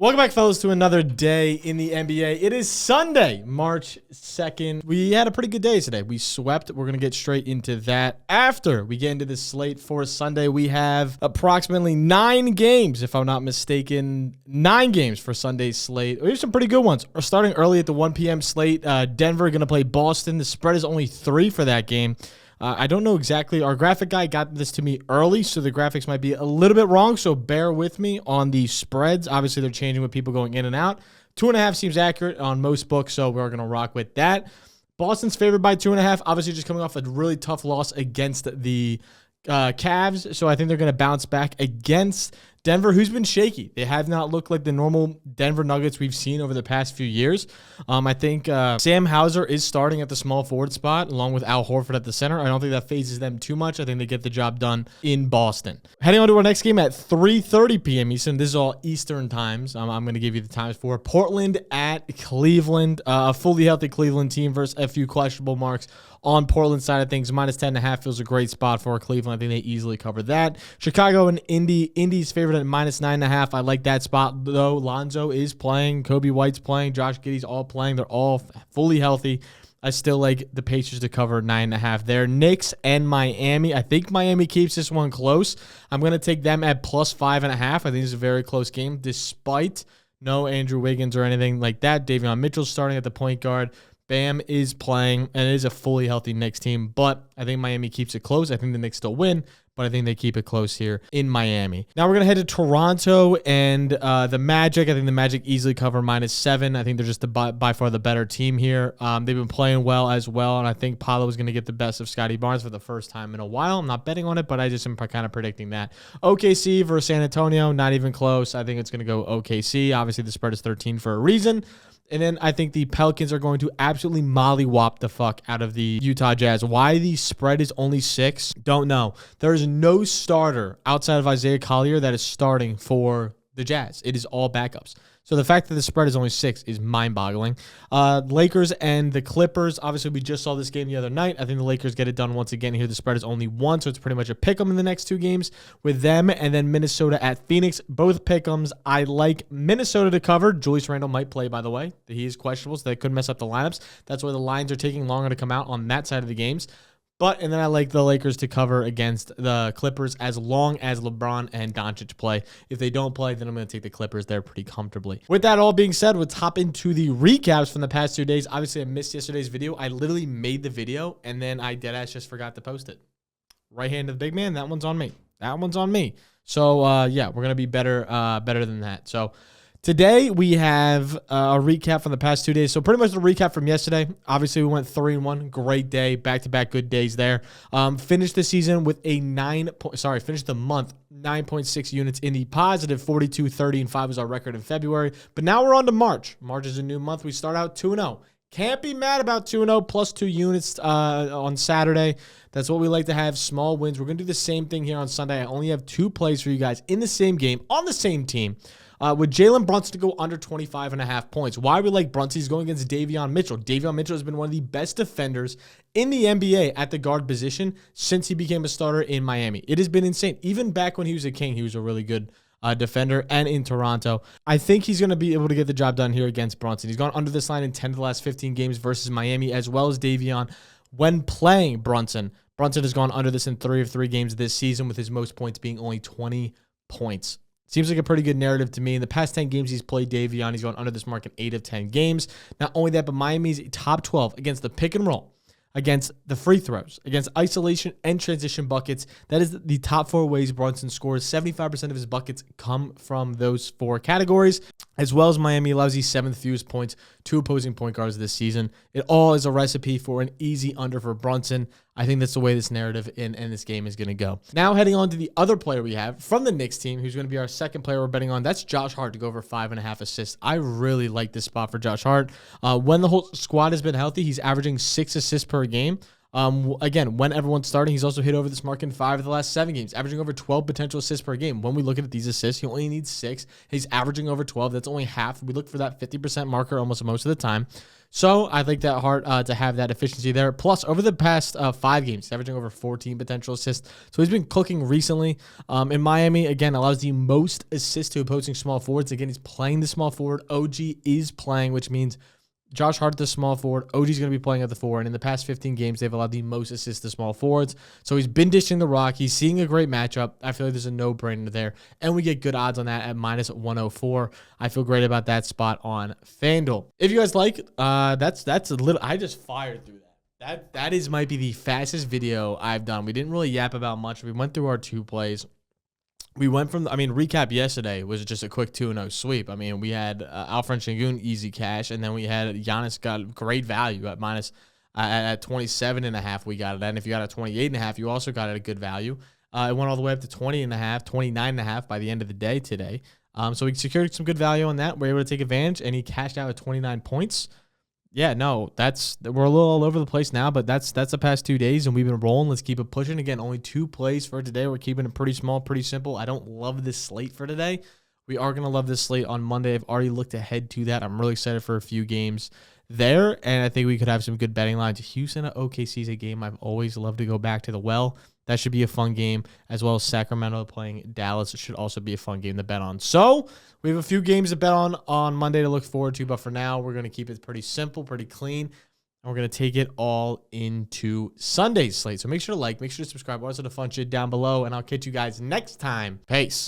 Welcome back, fellas, to another day in the NBA. It is Sunday, March 2nd. We had a pretty good day today. We swept. We're going to get straight into that. After we get into this slate for Sunday, we have approximately 9 games, if I'm not mistaken. 9 games for Sunday's slate. We have some pretty good ones. We're starting early at the 1 p.m. slate. Denver going to play Boston. The spread is only 3 for that game. I don't know exactly. Our graphic guy got this to me early, so the graphics might be a little bit wrong, so bear with me on the spreads. Obviously, they're changing with people going in and out. 2.5 seems accurate on most books, so we're going to rock with that. Boston's favored by 2.5, obviously just coming off a really tough loss against the Cavs, so I think they're going to bounce back against Denver, who's been shaky. They have not looked like the normal Denver Nuggets we've seen over the past few years. I think Sam Hauser is starting at the small forward spot along with Al Horford at the center. I don't think that phases them too much. I think they get the job done in Boston. Heading on to our next game at 3:30 p.m. Eastern. This is all Eastern times. I'm going to give you the times for Portland at Cleveland. A fully healthy Cleveland team versus a few questionable marks on Portland side of things. Minus 10.5 feels a great spot for Cleveland. I think they easily cover that. Chicago and Indy. Indy's favored at minus 9.5. I like that spot, though. Lonzo is playing. Kobe White's playing. Josh Giddey's all playing. They're all fully healthy. I still like the Pacers to cover 9.5 there. Knicks and Miami. I think Miami keeps this one close. I'm going to take them at plus 5.5. I think this is a very close game, despite no Andrew Wiggins or anything like that. Davion Mitchell's starting at the point guard. Bam is playing, and it is a fully healthy Knicks team, but I think Miami keeps it close. I think the Knicks still win, but I think they keep it close here in Miami. Now we're going to head to Toronto and the Magic. I think the Magic easily cover minus 7. I think they're just by far the better team here. They've been playing well as well, and I think Paolo is going to get the best of Scotty Barnes for the first time in a while. I'm not betting on it, but I just am kind of predicting that. OKC versus San Antonio, not even close. I think it's going to go OKC. Obviously, the spread is 13 for a reason. And then I think the Pelicans are going to absolutely mollywop the fuck out of the Utah Jazz. Why the spread is only 6, don't know. There is no starter outside of Isaiah Collier that is starting for the Jazz. It is all backups. So the fact that the spread is only 6 is mind-boggling. Lakers and the Clippers. Obviously, we just saw this game the other night. I think the Lakers get it done once again here. The spread is only 1, so it's pretty much a pick-em in the next 2 games with them. And then Minnesota at Phoenix. Both pick-ems. I like Minnesota to cover. Julius Randle might play, by the way. He is questionable, so they could mess up the lineups. That's why the lines are taking longer to come out on that side of the games. And then I like the Lakers to cover against the Clippers as long as LeBron and Doncic play. If they don't play, then I'm going to take the Clippers there pretty comfortably. With that all being said, let's hop into the recaps from the past 2 days. Obviously, I missed yesterday's video. I literally made the video, and then I deadass just forgot to post it. Right hand of the big man, that one's on me. That one's on me. So, yeah, we're going to be better than that. So, today, we have a recap from the past 2 days. So pretty much the recap from yesterday. Obviously, we went 3-1. Great day. Back-to-back good days there. Finished the season with a finished the month 9.6 units in the positive. 42, 30, and 5 was our record in February. But now we're on to March. March is a new month. We start out 2-0. Can't be mad about 2-0 plus 2 units on Saturday. That's what we like to have, small wins. We're going to do the same thing here on Sunday. I only have 2 plays for you guys in the same game on the same team. With Jalen Brunson to go under 25.5 points. Why we like Brunson? He's going against Davion Mitchell. Davion Mitchell has been one of the best defenders in the NBA at the guard position since he became a starter in Miami. It has been insane. Even back when he was a King, he was a really good defender, and in Toronto. I think he's going to be able to get the job done here against Brunson. He's gone under this line in 10 of the last 15 games versus Miami, as well as Davion. When playing Brunson has gone under this in 3 of 3 games this season, with his most points being only 20 points. Seems like a pretty good narrative to me. In the past 10 games he's played Davion, he's gone under this mark in 8 of 10 games. Not only that, but Miami's top 12 against the pick and roll, against the free throws, against isolation and transition buckets. That is the top 4 ways Brunson scores. 75% of his buckets come from those 4 categories, as well as Miami allows the 7th fewest points to opposing point guards this season. It all is a recipe for an easy under for Brunson. I think that's the way this narrative in this game is going to go. Now heading on to the other player we have from the Knicks team, who's going to be our second player we're betting on. That's Josh Hart to go over 5.5 assists. I really like this spot for Josh Hart. When the whole squad has been healthy, he's averaging 6 assists per game. Again, when everyone's starting, he's also hit over this mark in 5 of the last 7 games, averaging over 12 potential assists per game. When we look at these assists, he only needs 6. He's averaging over 12. That's only half. We look for that 50% marker almost most of the time. So I think that hard to have that efficiency there. Plus, over the past 5 games, he's averaging over 14 potential assists. So he's been cooking recently. In Miami, again, allows the most assists to opposing small forwards. Again, he's playing the small forward. OG is playing, which means Josh Hart, the small forward. OG's going to be playing at the 4. And in the past 15 games, they've allowed the most assists to small forwards. So he's been dishing the rock. He's seeing a great matchup. I feel like there's a no-brainer there. And we get good odds on that at minus 104. I feel great about that spot on FanDuel. If you guys like, that's a little, I just fired through that. That might be the fastest video I've done. We didn't really yap about much. We went through our 2 plays. We went from, recap yesterday was just a quick 2-0 sweep. We had Alfred Şengün easy cash, and then we had Giannis got great value at minus at 27.5. We got it. And if you got a 28.5, you also got it at a good value. It went all the way up to 20.5, 29.5 by the end of the day today. So we secured some good value on that. We were able to take advantage, and he cashed out at 29 points. Yeah, no, we're a little all over the place now, but that's the past 2 days, and we've been rolling. Let's keep it pushing. Again, only 2 plays for today. We're keeping it pretty small, pretty simple. I don't love this slate for today. We are going to love this slate on Monday. I've already looked ahead to that. I'm really excited for a few games there, and I think we could have some good betting lines. Houston at OKC is a game I've always loved to go back to the well. That should be a fun game, as well as Sacramento playing Dallas. It should also be a fun game to bet on. So we have a few games to bet on Monday to look forward to, but for now, we're going to keep it pretty simple, pretty clean, and we're going to take it all into Sunday's slate. So make sure to like, make sure to subscribe. Also, the fun shit down below, and I'll catch you guys next time. Peace.